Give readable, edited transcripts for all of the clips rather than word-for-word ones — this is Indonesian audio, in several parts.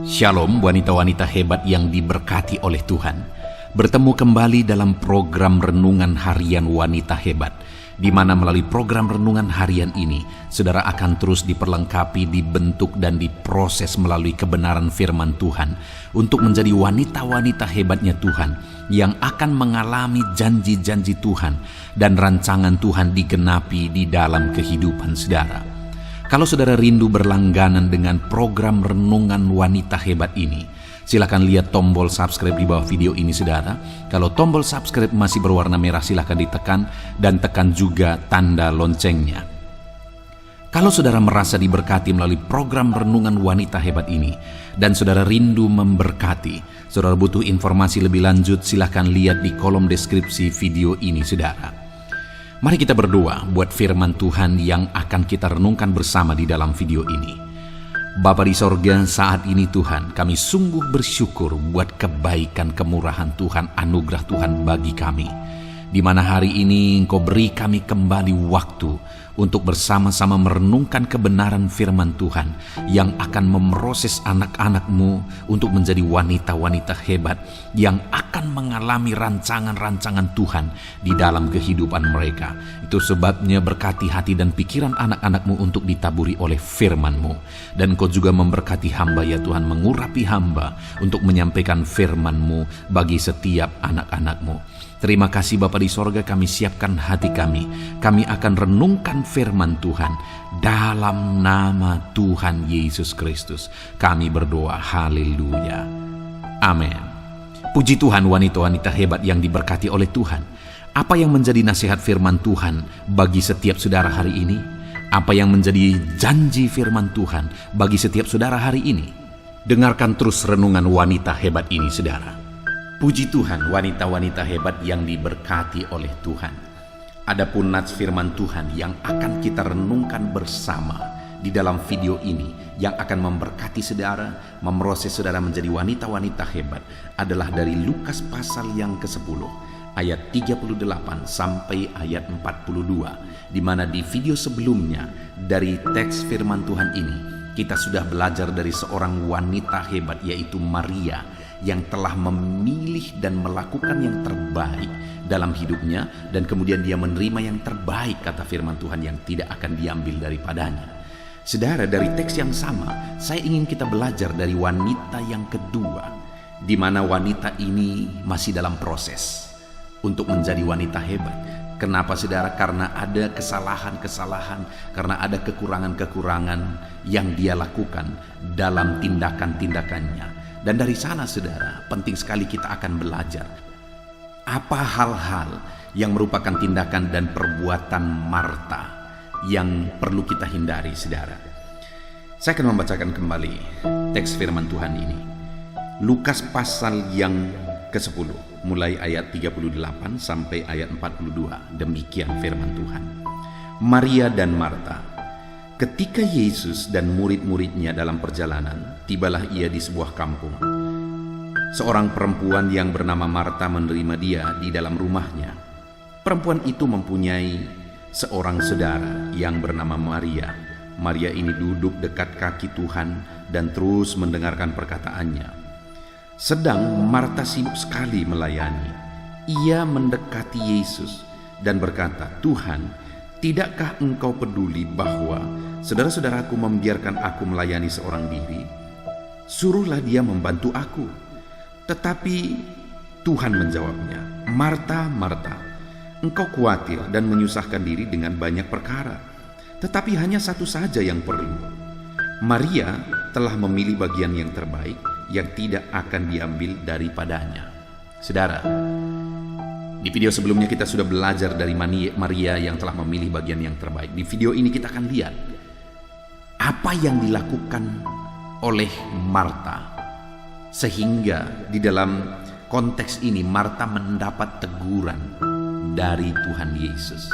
Shalom wanita-wanita hebat yang diberkati oleh Tuhan. Bertemu kembali dalam program Renungan Harian Wanita Hebat, di mana melalui program Renungan Harian ini, saudara akan terus diperlengkapi, dibentuk dan diproses melalui kebenaran firman Tuhan untuk menjadi wanita-wanita hebatnya Tuhan yang akan mengalami janji-janji Tuhan dan rancangan Tuhan digenapi di dalam kehidupan saudara. Kalau saudara rindu berlangganan dengan program Renungan Wanita Hebat ini, silakan lihat tombol subscribe di bawah video ini saudara. Kalau tombol subscribe masih berwarna merah, silakan ditekan dan tekan juga tanda loncengnya. Kalau saudara merasa diberkati melalui program Renungan Wanita Hebat ini dan saudara rindu memberkati, saudara butuh informasi lebih lanjut, silakan lihat di kolom deskripsi video ini saudara. Mari kita berdoa buat firman Tuhan yang akan kita renungkan bersama di dalam video ini. Bapa di sorga, saat ini Tuhan, kami sungguh bersyukur buat kebaikan, kemurahan Tuhan, anugerah Tuhan bagi kami. Di mana hari ini Engkau beri kami kembali waktu untuk bersama-sama merenungkan kebenaran firman Tuhan yang akan memproses anak-anak-Mu untuk menjadi wanita-wanita hebat yang akan mengalami rancangan-rancangan Tuhan di dalam kehidupan mereka. Itu sebabnya berkati hati dan pikiran anak-anak-Mu untuk ditaburi oleh firman-Mu. Dan Engkau juga memberkati hamba ya Tuhan, mengurapi hamba untuk menyampaikan firman-Mu bagi setiap anak-anak-Mu. Terima kasih Bapa di sorga, kami siapkan hati kami. Kami akan renungkan firman Tuhan dalam nama Tuhan Yesus Kristus. Kami berdoa, haleluya. Amin. Puji Tuhan, wanita-wanita hebat yang diberkati oleh Tuhan. Apa yang menjadi nasihat firman Tuhan bagi setiap saudara hari ini? Apa yang menjadi janji firman Tuhan bagi setiap saudara hari ini? Dengarkan terus renungan wanita hebat ini saudara. Puji Tuhan, wanita-wanita hebat yang diberkati oleh Tuhan. Adapun nats firman Tuhan yang akan kita renungkan bersama di dalam video ini yang akan memberkati saudara, memproses saudara menjadi wanita-wanita hebat adalah dari Lukas pasal yang ke-10 ayat 38 sampai ayat 42, di mana di video sebelumnya dari teks firman Tuhan ini kita sudah belajar dari seorang wanita hebat, yaitu Maria, yang telah memilih dan melakukan yang terbaik dalam hidupnya, dan kemudian dia menerima yang terbaik, kata firman Tuhan, yang tidak akan diambil daripadanya. Saudara, dari teks yang sama saya ingin kita belajar dari wanita yang kedua, di mana wanita ini masih dalam proses untuk menjadi wanita hebat. Kenapa saudara? Karena ada kesalahan-kesalahan, karena ada kekurangan-kekurangan yang dia lakukan dalam tindakan-tindakannya. Dan dari sana saudara, penting sekali kita akan belajar apa hal-hal yang merupakan tindakan dan perbuatan Marta yang perlu kita hindari saudara. Saya akan membacakan kembali teks firman Tuhan ini. Lukas pasal yang ke-10 mulai ayat 38 sampai ayat 42. Demikian firman Tuhan. Maria dan Marta. Ketika Yesus dan murid-muridnya dalam perjalanan, tibalah ia di sebuah kampung. Seorang perempuan yang bernama Marta menerima dia di dalam rumahnya. Perempuan itu mempunyai seorang saudara yang bernama Maria. Maria ini duduk dekat kaki Tuhan dan terus mendengarkan perkataannya. Sedang Marta sibuk sekali melayani. Ia mendekati Yesus dan berkata, "Tuhan, tidakkah engkau peduli bahwa saudara-saudaraku membiarkan aku melayani seorang diri? Suruhlah dia membantu aku." Tetapi Tuhan menjawabnya, "Marta, Marta, engkau khawatir dan menyusahkan diri dengan banyak perkara, tetapi hanya satu saja yang perlu. Maria telah memilih bagian yang terbaik, yang tidak akan diambil daripadanya." Saudara, di video sebelumnya kita sudah belajar dari Maria yang telah memilih bagian yang terbaik. Di video ini kita akan lihat apa yang dilakukan oleh Marta, sehingga di dalam konteks ini Marta mendapat teguran dari Tuhan Yesus.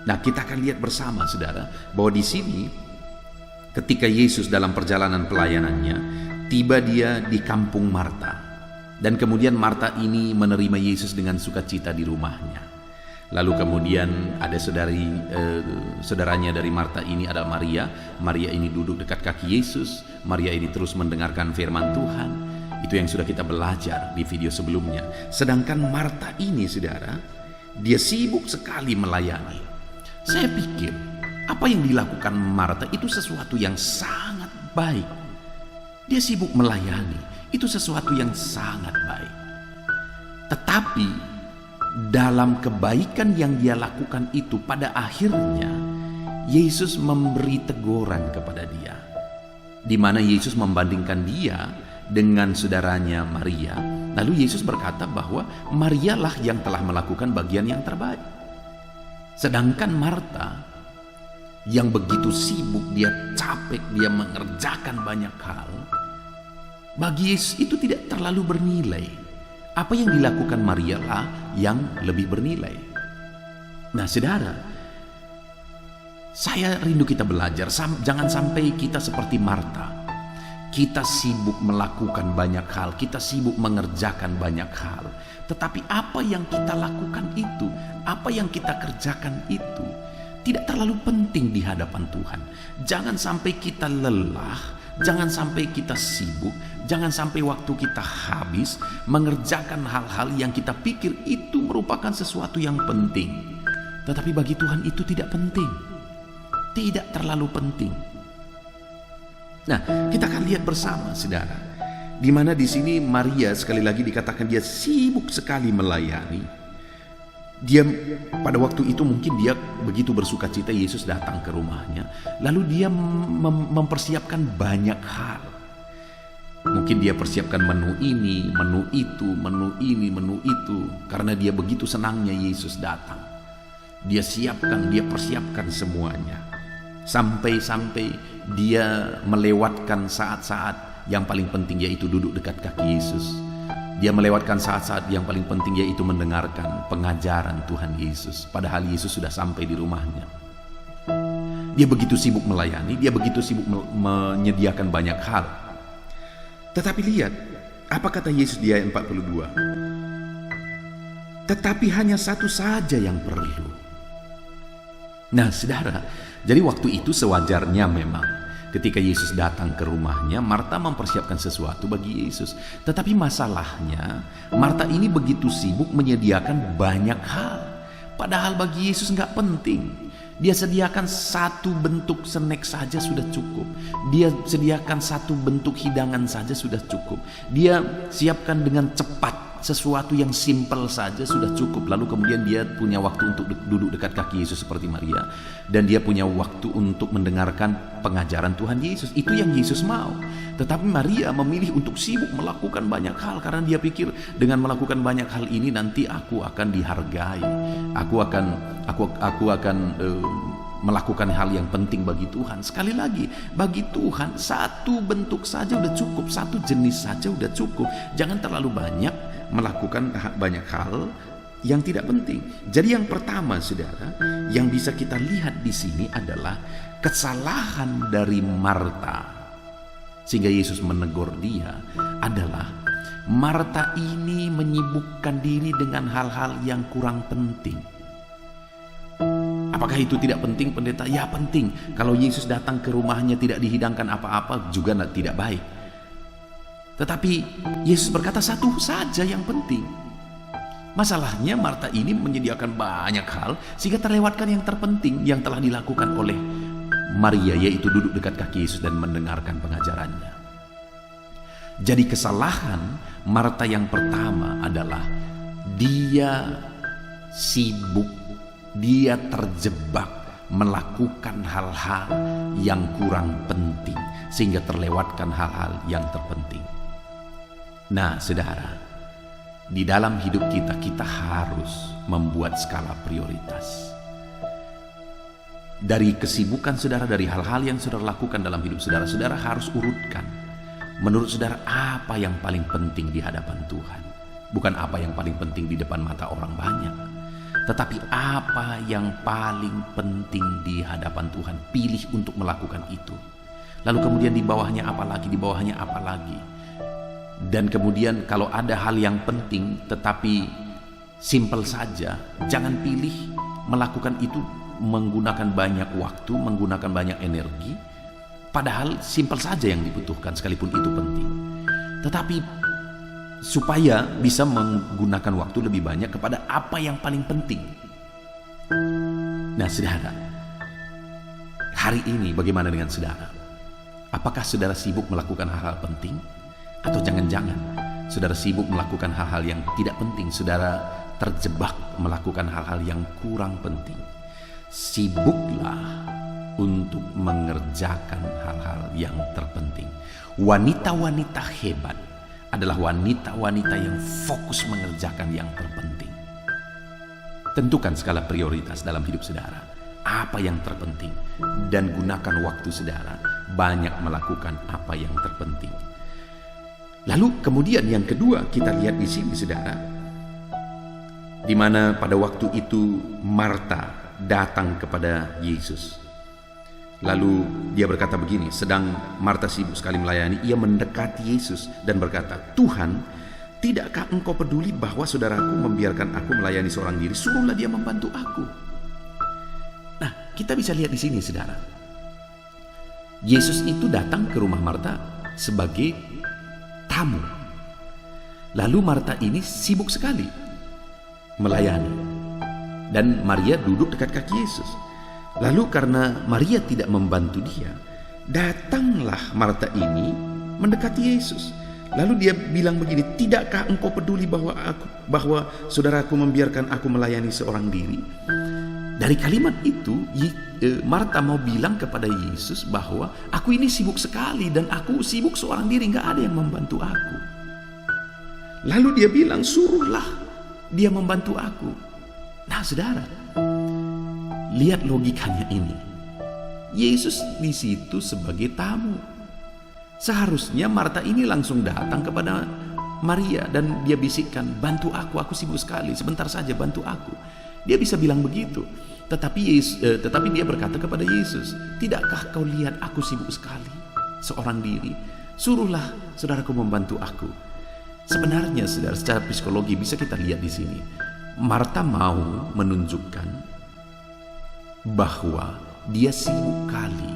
Nah, kita akan lihat bersama saudara bahwa di sini ketika Yesus dalam perjalanan pelayanannya, tiba dia di kampung Marta. Dan kemudian Marta ini menerima Yesus dengan sukacita di rumahnya. Lalu kemudian ada saudaranya dari Marta ini adalah Maria. Maria ini duduk dekat kaki Yesus. Maria ini terus mendengarkan firman Tuhan. Itu yang sudah kita belajar di video sebelumnya. Sedangkan Marta ini, saudara, dia sibuk sekali melayani. Saya pikir apa yang dilakukan Marta itu sesuatu yang sangat baik. Dia sibuk melayani, itu sesuatu yang sangat baik. Tetapi dalam kebaikan yang dia lakukan itu, pada akhirnya Yesus memberi teguran kepada dia, di mana Yesus membandingkan dia dengan saudaranya Maria. Lalu Yesus berkata bahwa Marialah yang telah melakukan bagian yang terbaik. Sedangkan Marta yang begitu sibuk, dia capek, dia mengerjakan banyak hal, bagi Yesus itu tidak terlalu bernilai. Apa yang dilakukan Maria lah yang lebih bernilai. Nah, saudara, saya rindu kita belajar. Jangan sampai kita seperti Marta. Kita sibuk melakukan banyak hal, kita sibuk mengerjakan banyak hal. Tetapi apa yang kita lakukan itu, apa yang kita kerjakan itu tidak terlalu penting di hadapan Tuhan. Jangan sampai kita lelah, jangan sampai kita sibuk, jangan sampai waktu kita habis mengerjakan hal-hal yang kita pikir itu merupakan sesuatu yang penting. Tetapi bagi Tuhan itu tidak penting, tidak terlalu penting. Nah, kita akan lihat bersama, saudara, di mana di sini Maria sekali lagi dikatakan dia sibuk sekali melayani. Dia pada waktu itu mungkin dia begitu bersuka cita Yesus datang ke rumahnya. Lalu dia mempersiapkan banyak hal. Mungkin dia persiapkan menu ini, menu itu, menu ini, menu itu. Karena dia begitu senangnya Yesus datang. Dia persiapkan semuanya. Sampai-sampai dia melewatkan saat-saat yang paling penting, yaitu duduk dekat kaki Yesus. Dia melewatkan saat-saat yang paling penting, yaitu mendengarkan pengajaran Tuhan Yesus. Padahal Yesus sudah sampai di rumahnya. Dia begitu sibuk melayani, dia begitu sibuk menyediakan banyak hal. Tetapi lihat, apa kata Yesus di ayat 42? Tetapi hanya satu saja yang perlu. Nah, saudara, jadi waktu itu sewajarnya memang ketika Yesus datang ke rumahnya, Marta mempersiapkan sesuatu bagi Yesus. Tetapi masalahnya, Marta ini begitu sibuk menyediakan banyak hal. Padahal bagi Yesus nggak penting. Dia sediakan satu bentuk snack saja sudah cukup. Dia sediakan satu bentuk hidangan saja sudah cukup. Dia siapkan dengan cepat sesuatu yang simpel saja sudah cukup. Lalu kemudian dia punya waktu untuk duduk dekat kaki Yesus seperti Maria. Dan dia punya waktu untuk mendengarkan pengajaran Tuhan Yesus. Itu yang Yesus mau. Tetapi Maria memilih untuk sibuk melakukan banyak hal. Karena dia pikir dengan melakukan banyak hal ini nanti aku akan dihargai. Aku akan melakukan hal yang penting bagi Tuhan. Sekali lagi, bagi Tuhan satu bentuk saja udah cukup. Satu jenis saja udah cukup. Jangan terlalu banyak melakukan banyak hal yang tidak penting. Jadi yang pertama, saudara, yang bisa kita lihat di sini adalah kesalahan dari Marta. Sehingga Yesus menegur dia adalah Marta ini menyibukkan diri dengan hal-hal yang kurang penting. Apakah itu tidak penting, pendeta? Ya penting. Kalau Yesus datang ke rumahnya tidak dihidangkan apa-apa juga tidak baik. Tetapi Yesus berkata satu saja yang penting. Masalahnya Marta ini menyediakan banyak hal sehingga terlewatkan yang terpenting yang telah dilakukan oleh Maria, yaitu duduk dekat kaki Yesus dan mendengarkan pengajarannya. Jadi kesalahan Marta yang pertama adalah dia sibuk, dia terjebak melakukan hal-hal yang kurang penting sehingga terlewatkan hal-hal yang terpenting. Nah, saudara, di dalam hidup kita harus membuat skala prioritas. Dari kesibukan saudara, dari hal-hal yang saudara lakukan dalam hidup saudara, saudara harus urutkan. Menurut saudara, apa yang paling penting di hadapan Tuhan? Bukan apa yang paling penting di depan mata orang banyak, tetapi apa yang paling penting di hadapan Tuhan. Pilih untuk melakukan itu. Lalu kemudian di bawahnya apa lagi, di bawahnya apa lagi. Dan kemudian kalau ada hal yang penting tetapi Simpel saja, jangan pilih melakukan itu menggunakan banyak waktu, menggunakan banyak energi, padahal simpel saja yang dibutuhkan sekalipun itu penting. Tetapi supaya bisa menggunakan waktu lebih banyak kepada apa yang paling penting. Nah, saudara, hari ini bagaimana dengan saudara? Apakah saudara sibuk melakukan hal-hal penting? Atau jangan-jangan saudara sibuk melakukan hal-hal yang tidak penting, saudara terjebak melakukan hal-hal yang kurang penting. Sibuklah untuk mengerjakan hal-hal yang terpenting. Wanita-wanita hebat adalah wanita-wanita yang fokus mengerjakan yang terpenting. Tentukan skala prioritas dalam hidup saudara. Apa yang terpenting, dan gunakan waktu saudara banyak melakukan apa yang terpenting. Lalu kemudian yang kedua kita lihat di sini, saudara, di mana pada waktu itu Marta datang kepada Yesus. Lalu dia berkata begini, sedang Marta sibuk sekali melayani, ia mendekati Yesus dan berkata, "Tuhan, tidakkah engkau peduli bahwa saudaraku membiarkan aku melayani seorang diri? Suruhlah dia membantu aku." Nah, kita bisa lihat di sini, saudara. Yesus itu datang ke rumah Marta sebagai tamu. Lalu Marta ini sibuk sekali melayani, dan Maria duduk dekat kaki Yesus. Lalu karena Maria tidak membantu dia, datanglah Marta ini mendekati Yesus. Lalu dia bilang begini, "Tidakkah engkau peduli bahwa saudaraku membiarkan aku melayani seorang diri?" Dari kalimat itu Marta mau bilang kepada Yesus bahwa aku ini sibuk sekali dan aku sibuk seorang diri, gak ada yang membantu aku. Lalu dia bilang, "Suruhlah dia membantu aku." Nah, saudara, lihat logikanya ini. Yesus di situ sebagai tamu. Seharusnya Marta ini langsung datang kepada Maria dan dia bisikkan, "Bantu aku sibuk sekali, sebentar saja bantu aku." Dia bisa bilang begitu. Tetapi dia berkata kepada Yesus, "Tidakkah kau lihat aku sibuk sekali seorang diri? Suruhlah saudaraku membantu aku." Sebenarnya, saudara, secara psikologi bisa kita lihat di sini. Marta mau menunjukkan bahwa dia sibuk kali.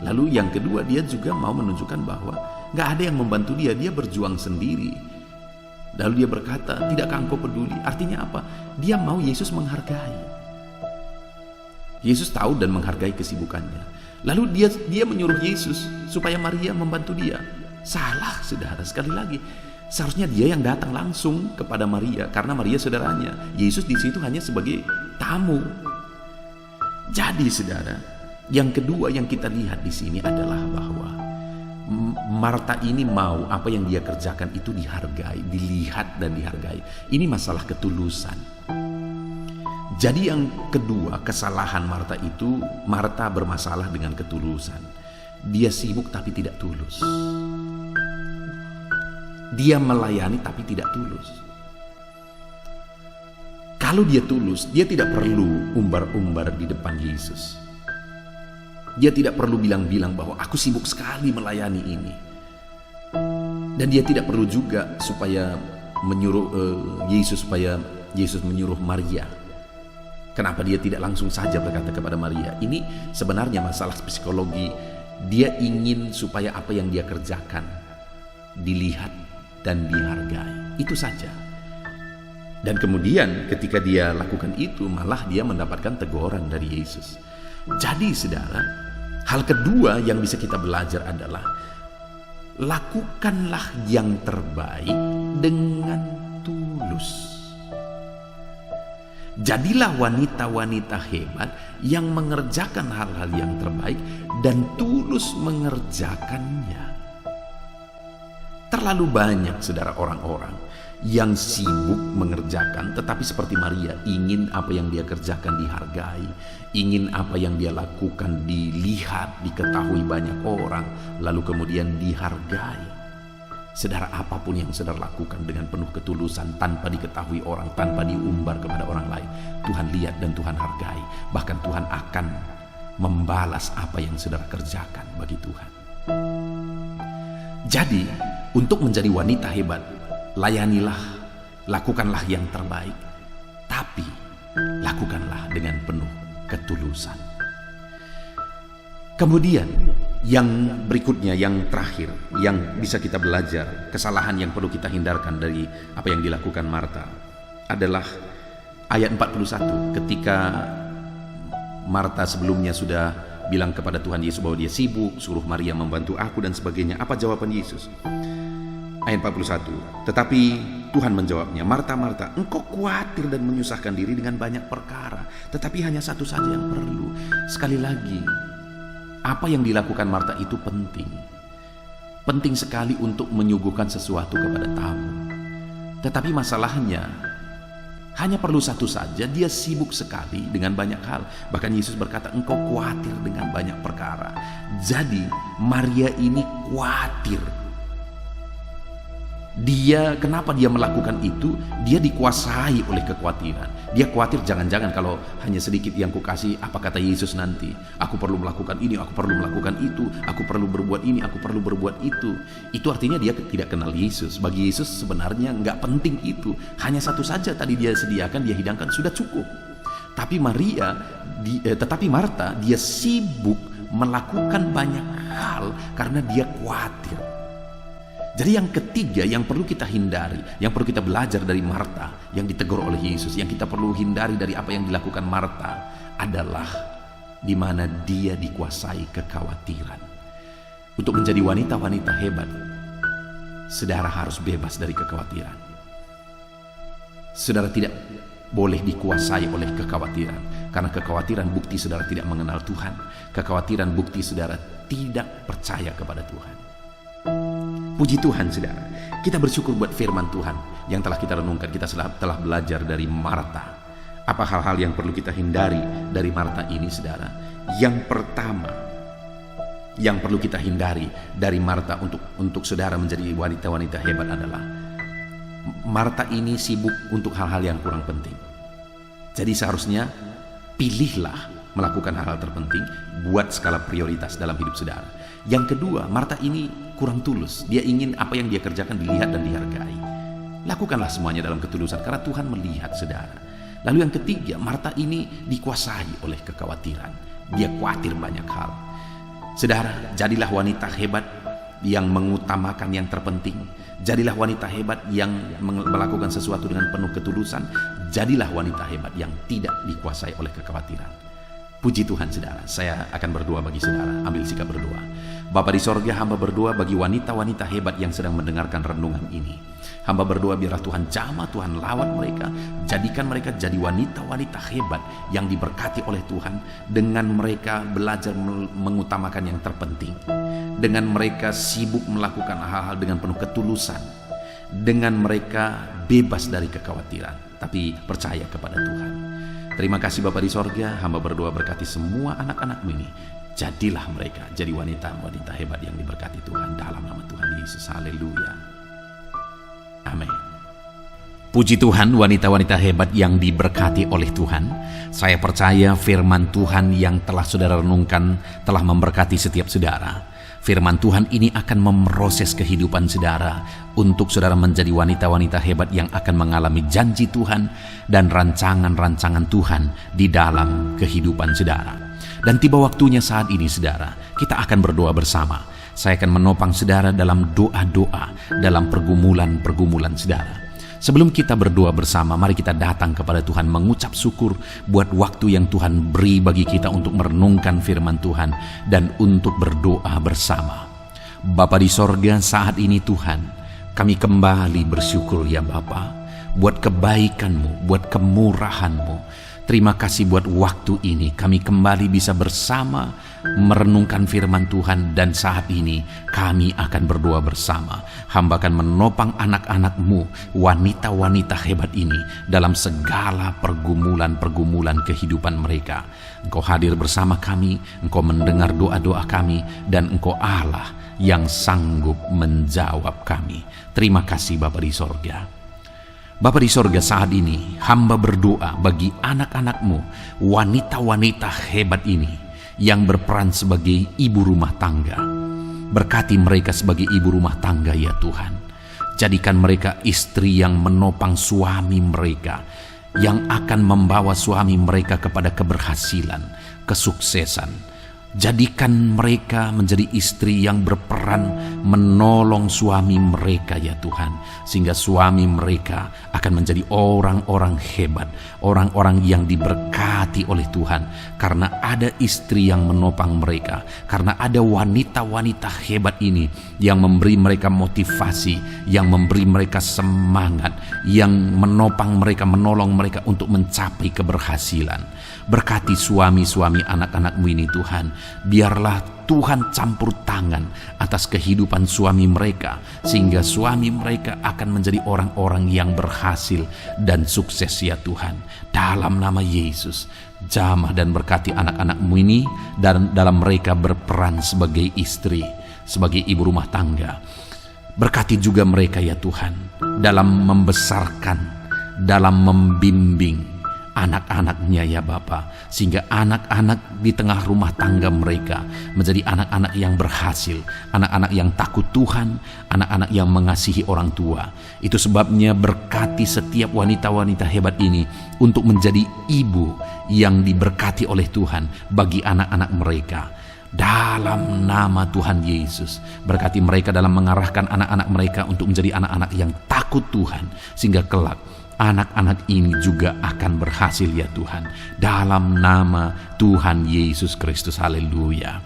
Lalu yang kedua, dia juga mau menunjukkan bahwa gak ada yang membantu dia, dia berjuang sendiri. Lalu dia berkata, "Tidakkah engkau peduli?" Artinya apa? Dia mau Yesus menghargai. Yesus tahu dan menghargai kesibukannya. Lalu dia menyuruh Yesus supaya Maria membantu dia. Salah, saudara, sekali lagi. Seharusnya dia yang datang langsung kepada Maria karena Maria saudaranya. Yesus di situ hanya sebagai tamu. Jadi, saudara, yang kedua yang kita lihat di sini adalah bahwa Marta ini mau apa yang dia kerjakan itu dihargai, dilihat dan dihargai. Ini masalah ketulusan. Jadi yang kedua, kesalahan Marta itu, Marta bermasalah dengan ketulusan. Dia sibuk tapi tidak tulus. Dia melayani tapi tidak tulus. Kalau dia tulus, dia tidak perlu umbar-umbar di depan Yesus. Dia tidak perlu bilang-bilang bahwa aku sibuk sekali melayani ini. Dan dia tidak perlu juga supaya menyuruh supaya Yesus menyuruh Maria. Kenapa dia tidak langsung saja berkata kepada Maria? Ini sebenarnya masalah psikologi. Dia ingin supaya apa yang dia kerjakan dilihat dan dihargai. Itu saja. Dan kemudian ketika dia lakukan itu, malah dia mendapatkan teguran dari Yesus. Jadi, saudara, hal kedua yang bisa kita belajar adalah lakukanlah yang terbaik dengan tulus. Jadilah wanita-wanita hebat yang mengerjakan hal-hal yang terbaik dan tulus mengerjakannya. Terlalu banyak, saudara, orang-orang yang sibuk mengerjakan, tetapi seperti Maria, ingin apa yang dia kerjakan dihargai, ingin apa yang dia lakukan dilihat, diketahui banyak orang, lalu kemudian dihargai. Saudara, apapun yang saudara lakukan dengan penuh ketulusan, tanpa diketahui orang, tanpa diumbar kepada orang lain, Tuhan lihat dan Tuhan hargai. Bahkan Tuhan akan membalas apa yang saudara kerjakan bagi Tuhan. Jadi, untuk menjadi wanita hebat, layanilah, lakukanlah yang terbaik, Tapi lakukanlah dengan penuh ketulusan. Kemudian yang berikutnya, yang terakhir, yang bisa kita belajar, kesalahan yang perlu kita hindarkan dari apa yang dilakukan Marta adalah ayat 41. Ketika Marta sebelumnya sudah bilang kepada Tuhan Yesus bahwa dia sibuk, suruh Maria membantu aku dan sebagainya. Apa jawaban Yesus? Ayat 41. Tetapi Tuhan menjawabnya, Marta, Marta, engkau khawatir dan menyusahkan diri dengan banyak perkara, tetapi hanya satu saja yang perlu. Sekali lagi, apa yang dilakukan Marta itu penting. Penting sekali untuk menyuguhkan sesuatu kepada tamu. Tetapi masalahnya, hanya perlu satu saja. Dia sibuk sekali dengan banyak hal. Bahkan Yesus berkata, engkau khawatir dengan banyak perkara. Jadi Maria ini khawatir. Kenapa dia melakukan itu? Dia dikuasai oleh kekhawatiran. Dia khawatir jangan-jangan kalau hanya sedikit yang kukasih, apa kata Yesus nanti? Aku perlu melakukan ini, aku perlu melakukan itu, aku perlu berbuat ini, aku perlu berbuat itu. Itu artinya dia tidak kenal Yesus. Bagi Yesus sebenarnya nggak penting itu. Hanya satu saja tadi dia sediakan, dia hidangkan, sudah cukup. Tapi Marta, dia sibuk melakukan banyak hal karena dia khawatir. Jadi yang ketiga yang perlu kita hindari, yang perlu kita belajar dari Marta yang ditegur oleh Yesus, yang kita perlu hindari dari apa yang dilakukan Marta adalah di mana dia dikuasai kekhawatiran. Untuk menjadi wanita-wanita hebat, saudara harus bebas dari kekhawatiran. Saudara tidak boleh dikuasai oleh kekhawatiran, karena kekhawatiran bukti saudara tidak mengenal Tuhan. Kekhawatiran bukti saudara tidak percaya kepada Tuhan. Puji Tuhan saudara, kita bersyukur buat firman Tuhan yang telah kita renungkan. Kita telah belajar dari Marta. Apa hal-hal yang perlu kita hindari dari Marta ini saudara? Yang pertama, yang perlu kita hindari dari Marta untuk saudara menjadi wanita-wanita hebat adalah Marta ini sibuk untuk hal-hal yang kurang penting. Jadi seharusnya pilihlah melakukan hal-hal terpenting, buat skala prioritas dalam hidup saudara. Yang kedua, Marta ini kurang tulus. Dia ingin apa yang dia kerjakan dilihat dan dihargai. Lakukanlah semuanya dalam ketulusan, karena Tuhan melihat saudara. Lalu yang ketiga, Marta ini dikuasai oleh kekhawatiran. Dia khawatir banyak hal. Saudara, jadilah wanita hebat yang mengutamakan yang terpenting. Jadilah wanita hebat yang melakukan sesuatu dengan penuh ketulusan. Jadilah wanita hebat yang tidak dikuasai oleh kekhawatiran. Puji Tuhan saudara, saya akan berdoa bagi saudara. Ambil sikap berdoa. Bapa di sorga, hamba berdoa bagi wanita-wanita hebat yang sedang mendengarkan renungan ini. Hamba berdoa biarlah Tuhan jamah, Tuhan lawan mereka. Jadikan mereka jadi wanita-wanita hebat yang diberkati oleh Tuhan. Dengan mereka belajar mengutamakan yang terpenting. Dengan mereka sibuk melakukan hal-hal dengan penuh ketulusan. Dengan mereka bebas dari kekhawatiran, tapi percaya kepada Tuhan. Terima kasih Bapa di sorga, hamba berdoa berkati semua anak-anak ini. Jadilah mereka jadi wanita-wanita hebat yang diberkati Tuhan dalam nama Tuhan Yesus. Haleluya. Amin. Puji Tuhan, wanita-wanita hebat yang diberkati oleh Tuhan. Saya percaya firman Tuhan yang telah saudara renungkan telah memberkati setiap saudara. Firman Tuhan ini akan memproses kehidupan saudara untuk saudara menjadi wanita-wanita hebat yang akan mengalami janji Tuhan dan rancangan-rancangan Tuhan di dalam kehidupan saudara. Dan tiba waktunya saat ini saudara, kita akan berdoa bersama. Saya akan menopang saudara dalam doa-doa, dalam pergumulan-pergumulan saudara. Sebelum kita berdoa bersama, mari kita datang kepada Tuhan mengucap syukur buat waktu yang Tuhan beri bagi kita untuk merenungkan firman Tuhan dan untuk berdoa bersama. Bapa di sorga, saat ini Tuhan, kami kembali bersyukur ya Bapa, buat kebaikan-Mu, buat kemurahan-Mu. Terima kasih buat waktu ini kami kembali bisa bersama merenungkan firman Tuhan, dan saat ini kami akan berdoa bersama. Hamba akan menopang anak-anak-Mu, wanita-wanita hebat ini dalam segala pergumulan-pergumulan kehidupan mereka. Engkau hadir bersama kami, Engkau mendengar doa-doa kami, dan Engkau Allah yang sanggup menjawab kami. Terima kasih Bapa di sorga. Bapa di sorga, saat ini hamba berdoa bagi anak-anak-Mu, wanita-wanita hebat ini yang berperan sebagai ibu rumah tangga. Berkati mereka sebagai ibu rumah tangga ya Tuhan. Jadikan mereka istri yang menopang suami mereka, yang akan membawa suami mereka kepada keberhasilan, kesuksesan. Jadikan mereka menjadi istri yang berperan menolong suami mereka ya Tuhan. Sehingga suami mereka akan menjadi orang-orang hebat, orang-orang yang diberkati oleh Tuhan. Karena ada istri yang menopang mereka, karena ada wanita-wanita hebat ini yang memberi mereka motivasi, yang memberi mereka semangat, yang menopang mereka, menolong mereka untuk mencapai keberhasilan. Berkati suami-suami anak-anak-Mu ini Tuhan. Biarlah Tuhan campur tangan atas kehidupan suami mereka, sehingga suami mereka akan menjadi orang-orang yang berhasil dan sukses ya Tuhan. Dalam nama Yesus, jamah dan berkati anak-anak-Mu ini, dan dalam mereka berperan sebagai istri, sebagai ibu rumah tangga. Berkati juga mereka ya Tuhan, dalam membesarkan, dalam membimbing anak-anaknya ya Bapa, sehingga anak-anak di tengah rumah tangga mereka menjadi anak-anak yang berhasil, anak-anak yang takut Tuhan, anak-anak yang mengasihi orang tua. Itu sebabnya berkati setiap wanita-wanita hebat ini untuk menjadi ibu yang diberkati oleh Tuhan bagi anak-anak mereka. Dalam nama Tuhan Yesus, berkati mereka dalam mengarahkan anak-anak mereka untuk menjadi anak-anak yang takut Tuhan, sehingga kelak anak-anak ini juga akan berhasil ya Tuhan. Dalam nama Tuhan Yesus Kristus, haleluya.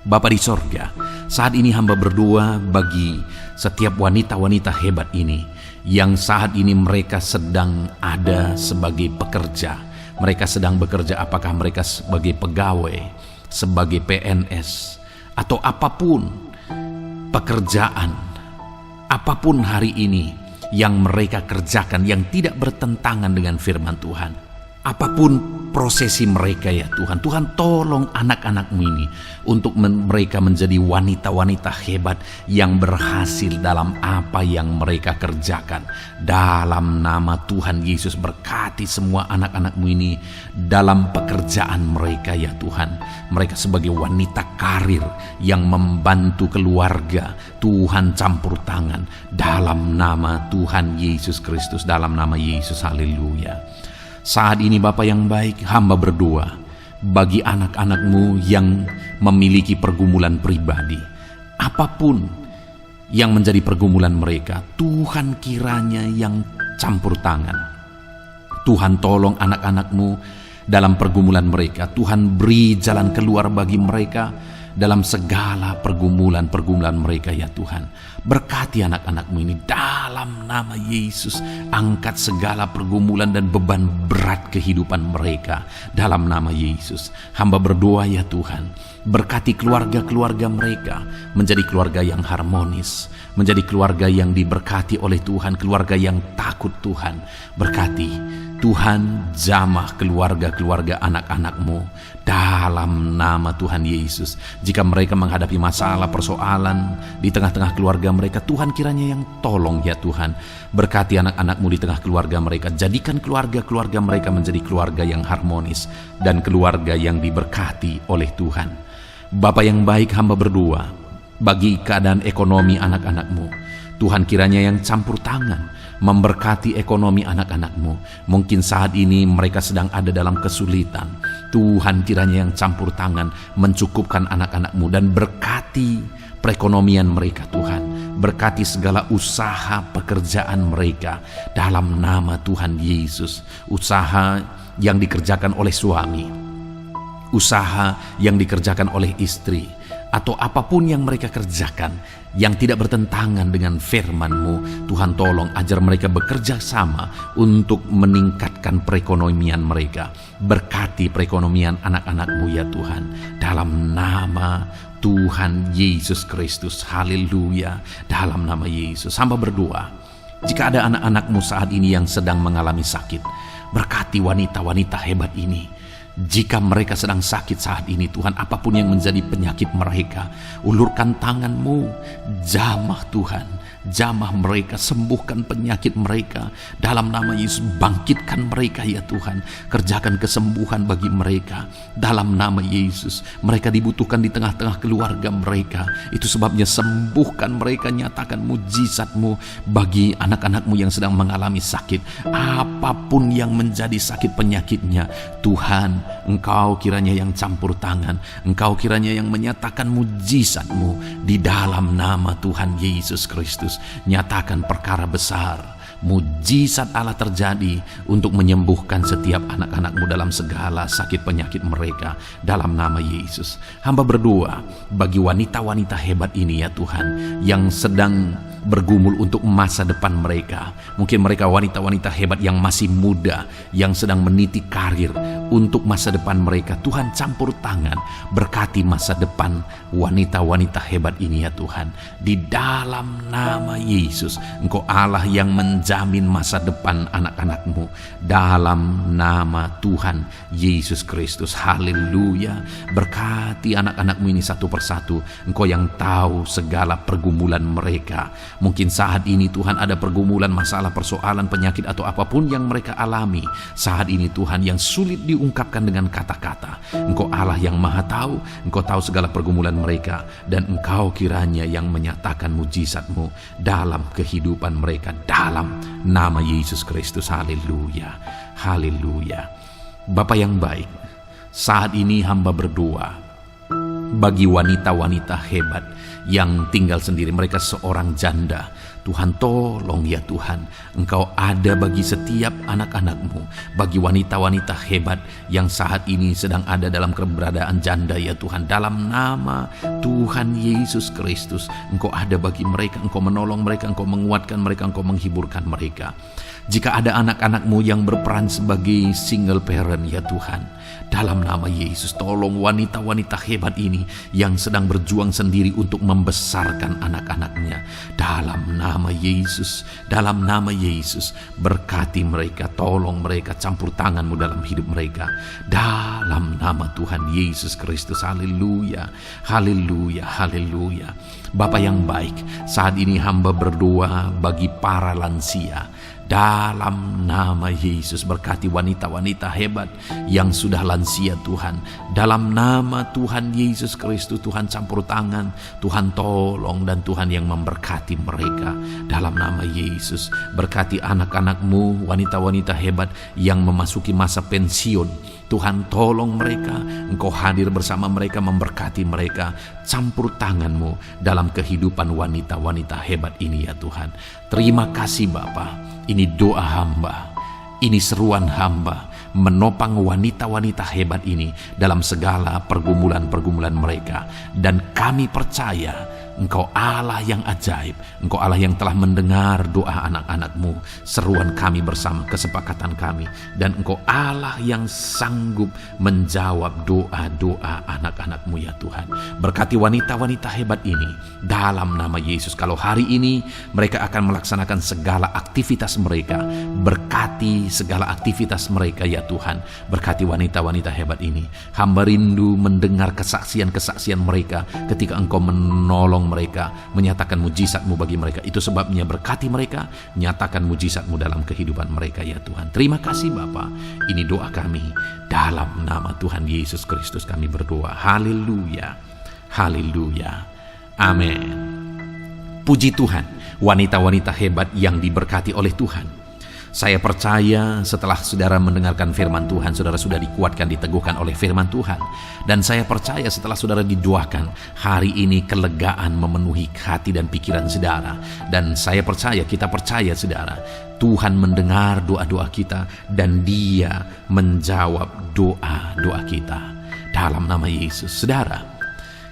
Bapa di sorga, saat ini hamba berdoa bagi setiap wanita-wanita hebat ini, yang saat ini mereka sedang ada sebagai pekerja. Mereka sedang bekerja, apakah mereka sebagai pegawai, sebagai PNS, atau apapun pekerjaan, apapun hari ini yang mereka kerjakan yang tidak bertentangan dengan firman Tuhan. Apapun prosesi mereka ya Tuhan, Tuhan tolong anak-anak-Mu ini untuk mereka menjadi wanita-wanita hebat yang berhasil dalam apa yang mereka kerjakan. Dalam nama Tuhan Yesus, berkati semua anak-anak-Mu ini dalam pekerjaan mereka ya Tuhan. Mereka sebagai wanita karir yang membantu keluarga, Tuhan campur tangan dalam nama Tuhan Yesus Kristus, dalam nama Yesus, haleluya. Saat ini Bapa yang baik, hamba berdoa bagi anak-anak-Mu yang memiliki pergumulan pribadi. Apapun yang menjadi pergumulan mereka, Tuhan kiranya yang campur tangan. Tuhan tolong anak-anak-Mu dalam pergumulan mereka. Tuhan beri jalan keluar bagi mereka dalam segala pergumulan-pergumulan mereka ya Tuhan. Berkati anak-anak-Mu ini dalam nama Yesus. Angkat segala pergumulan dan beban berat kehidupan mereka dalam nama Yesus. Hamba berdoa ya Tuhan, berkati keluarga-keluarga mereka menjadi keluarga yang harmonis, menjadi keluarga yang diberkati oleh Tuhan, keluarga yang takut Tuhan. Berkati Tuhan, jamah keluarga-keluarga anak-anak-Mu dalam nama Tuhan Yesus. Jika mereka menghadapi masalah, persoalan di tengah-tengah keluarga mereka, Tuhan kiranya yang tolong ya Tuhan. Berkati anak-anak-Mu di tengah keluarga mereka. Jadikan keluarga-keluarga mereka menjadi keluarga yang harmonis dan keluarga yang diberkati oleh Tuhan. Bapa yang baik, hamba berdoa bagi keadaan ekonomi anak-anak-Mu. Tuhan kiranya yang campur tangan memberkati ekonomi anak-anak-Mu. Mungkin saat ini mereka sedang ada dalam kesulitan. Tuhan kiranya yang campur tangan mencukupkan anak-anak-Mu dan berkati perekonomian mereka Tuhan. Berkati segala usaha pekerjaan mereka dalam nama Tuhan Yesus. Usaha yang dikerjakan oleh suami, usaha yang dikerjakan oleh istri, atau apapun yang mereka kerjakan yang tidak bertentangan dengan firman-Mu, Tuhan tolong ajar mereka bekerja sama untuk meningkatkan perekonomian mereka. Berkati perekonomian anak-anak-Mu ya Tuhan, dalam nama Tuhan Yesus Kristus, haleluya. Dalam nama Yesus, hamba berdoa, jika ada anak-anak-Mu saat ini yang sedang mengalami sakit, berkati wanita-wanita hebat ini Jika mereka sedang sakit saat ini Tuhan, apapun yang menjadi penyakit mereka, ulurkan tangan-Mu, jamah Tuhan, jamah mereka, sembuhkan penyakit mereka. Dalam nama Yesus, bangkitkan mereka ya Tuhan, kerjakan kesembuhan bagi mereka. Dalam nama Yesus, mereka dibutuhkan di tengah-tengah keluarga mereka. Itu sebabnya sembuhkan mereka, nyatakan mujizat-Mu bagi anak-anak-Mu yang sedang mengalami sakit. Apapun yang menjadi sakit penyakitnya, Tuhan, Engkau kiranya yang campur tangan, Engkau kiranya yang menyatakan mujizat-Mu di dalam nama Tuhan Yesus Kristus. Nyatakan perkara besar, mujizat Allah terjadi untuk menyembuhkan setiap anak-anak-Mu dalam segala sakit penyakit mereka dalam nama Yesus. Hamba berdoa bagi wanita-wanita hebat ini ya Tuhan, yang sedang bergumul untuk masa depan mereka. Mungkin mereka wanita-wanita hebat yang masih muda, yang sedang meniti karir untuk masa depan mereka. Tuhan, campur tangan, berkati masa depan wanita-wanita hebat ini ya Tuhan. Di dalam nama Yesus, Engkau Allah yang menjamin masa depan anak-anak-Mu. Dalam nama Tuhan Yesus Kristus, haleluya. Berkati anak-anak-Mu ini satu persatu. Engkau yang tahu segala pergumulan mereka. Mungkin saat ini Tuhan ada pergumulan, masalah, persoalan, penyakit atau apapun yang mereka alami saat ini Tuhan, yang sulit diungkapkan dengan kata-kata. Engkau Allah yang maha tahu, Engkau tahu segala pergumulan mereka, dan Engkau kiranya yang menyatakan mujizat-Mu dalam kehidupan mereka dalam nama Yesus Kristus. Haleluya, haleluya. Bapa yang baik, saat ini hamba berdoa bagi wanita-wanita hebat yang tinggal sendiri, mereka seorang janda. Tuhan, tolong ya Tuhan, Engkau ada bagi setiap anak-anak-Mu, bagi wanita-wanita hebat yang saat ini sedang ada dalam keberadaan janda ya Tuhan. Dalam nama Tuhan Yesus Kristus, Engkau ada bagi mereka, Engkau menolong mereka, Engkau menguatkan mereka, Engkau menghiburkan mereka. Jika ada anak-anak-Mu yang berperan sebagai single parent ya Tuhan, dalam nama Yesus, tolong wanita-wanita hebat ini yang sedang berjuang sendiri untuk membesarkan anak-anaknya. Dalam nama Yesus, dalam nama Yesus, berkati mereka, tolong mereka, campur tangan-Mu dalam hidup mereka. Dalam nama Tuhan Yesus Kristus, haleluya, haleluya, haleluya. Bapa yang baik, saat ini hamba berdoa bagi para lansia. Dalam nama Yesus, berkati wanita-wanita hebat yang sudah lansia Tuhan. Dalam nama Tuhan Yesus Kristus, Tuhan campur tangan, Tuhan tolong, dan Tuhan yang memberkati mereka. Dalam nama Yesus, berkati anak-anak-Mu, wanita-wanita hebat yang memasuki masa pensiun. Tuhan tolong mereka, Engkau hadir bersama mereka, memberkati mereka. Campur tangan-Mu dalam kehidupan wanita-wanita hebat ini ya Tuhan. Terima kasih Bapa. Ini doa hamba, ini seruan hamba, menopang wanita-wanita hebat ini dalam segala pergumulan-pergumulan mereka. Dan kami percaya Engkau Allah yang ajaib, Engkau Allah yang telah mendengar doa anak-anak-Mu, seruan kami bersama, kesepakatan kami. Dan Engkau Allah yang sanggup menjawab doa-doa anak-anak-Mu ya Tuhan. Berkati wanita-wanita hebat ini dalam nama Yesus. Kalau hari ini mereka akan melaksanakan segala aktivitas mereka, berkati segala aktivitas mereka ya Tuhan. Berkati wanita-wanita hebat ini. Hamba rindu mendengar kesaksian-kesaksian mereka ketika Engkau menolong mereka, menyatakan mujizat-Mu bagi mereka. Itu sebabnya berkati mereka, nyatakan mujizat-Mu dalam kehidupan mereka ya Tuhan. Terima kasih Bapa. Ini doa kami dalam nama Tuhan Yesus Kristus kami berdoa. Haleluya, haleluya, amin. Puji Tuhan, wanita-wanita hebat yang diberkati oleh Tuhan. Saya percaya setelah saudara mendengarkan firman Tuhan, saudara sudah dikuatkan, diteguhkan oleh firman Tuhan. Dan saya percaya setelah saudara didoakan, hari ini kelegaan memenuhi hati dan pikiran saudara. Dan saya percaya, kita percaya saudara, Tuhan mendengar doa-doa kita dan Dia menjawab doa-doa kita. Dalam nama Yesus. Saudara,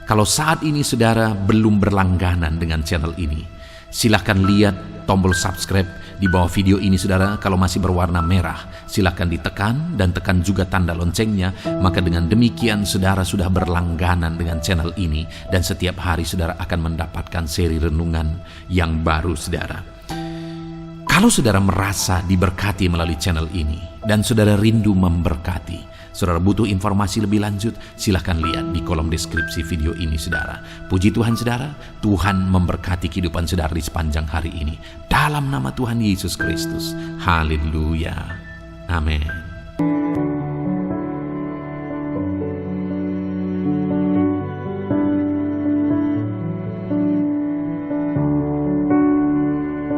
kalau saat ini saudara belum berlangganan dengan channel ini, silahkan lihat tombol subscribe di bawah video ini saudara. Kalau masih berwarna merah, silahkan ditekan dan tekan juga tanda loncengnya. Maka dengan demikian saudara sudah berlangganan dengan channel ini, dan setiap hari saudara akan mendapatkan seri renungan yang baru saudara. Kalau saudara merasa diberkati melalui channel ini dan saudara rindu memberkati, Saudara butuh informasi lebih lanjut, silahkan lihat di kolom deskripsi video ini saudara. Puji Tuhan saudara, Tuhan memberkati kehidupan saudara di sepanjang hari ini. Dalam nama Tuhan Yesus Kristus. Haleluya. Amin.